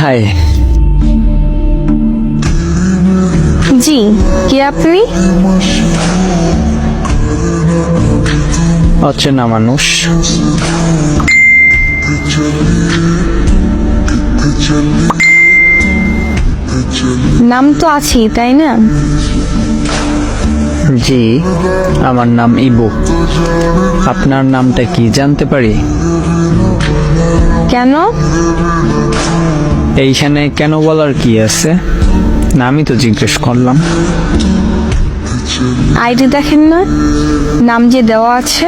High. জি, কে আপনি? অচেনা মানুষ। নাম তো আছেই, তাই না? জি, আমার নাম ইবু। আপনার নামটা কি জানতে পারি? কেন? এইখানে কেন বলার কি আছে? নামই তো জিজ্ঞেস করলাম। আইডি দেখেন না, নাম যে দেওয়া আছে।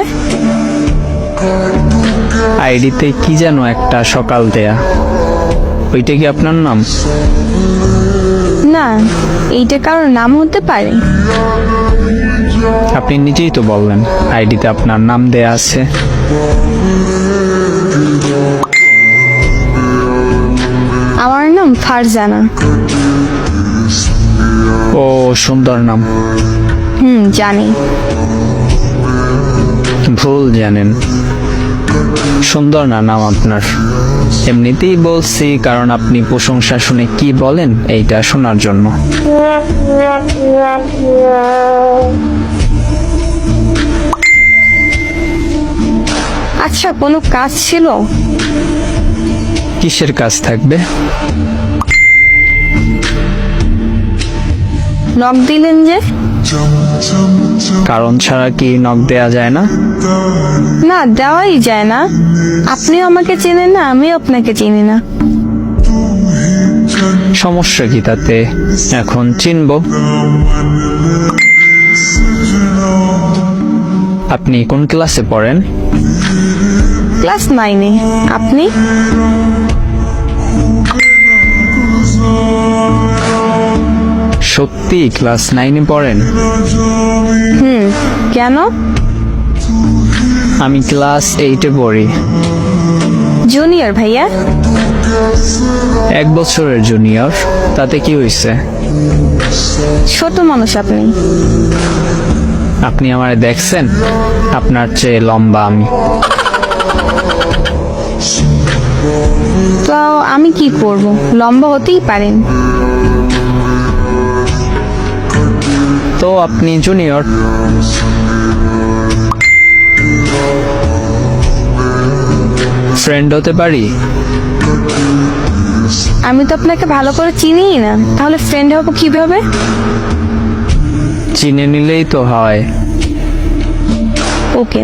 আইডিতে কি যেন একটা সকাল দেয়া, ওইটা কি আপনার নাম? না, এইটা কারোর নাম হতে পারে? আপনি নিজেই তো বললেন আইডিতে আপনার নাম দেয়া আছে। আমার নাম ফারজানা। ও, সুন্দর নাম। জানি। ভুল জানেন, সুন্দর না নাম আপনার। এমনিতেই বলছি, কারণ আপনি প্রশংসা শুনে কি বলেন এইটা শোনার জন্য। আচ্ছা, কোনো কাজ ছিল? কিসের কাজ থাকবে? নক দিলেন যে? কারণ ছাড়া কি নক দেয়া যায় না? না, দেওয়াই যায় না। আপনিও আমাকে চেনেন না, আমিও আপনাকে চিনি না। সমস্যা কি তাতে? এখন চিনবো। আপনি কোন ক্লাসে পড়েন? ক্লাস 9-এ। আপনি? সত্যি ক্লাস 9-এ পড়েন? কেন? আমি ক্লাস 8-এ পড়ি। জুনিয়র ভাইয়া। 1 বছরের জুনিয়র, তাতে কি হয়েছে? ছোট মানুষ আপনি। আপনি আমারে দেখছেন? আপনার চেয়ে লম্বা আমি। তো আমি কি করব? লম্বা হতেই পারেন। তো আপনি জুনিয়র। ফ্রেন্ড হতে পারি? আমি তো আপনাকে ভালো করে চিনিই না, তাহলে ফ্রেন্ড হব কিভাবে? চিনে নিলেই তো হয়। ওকে।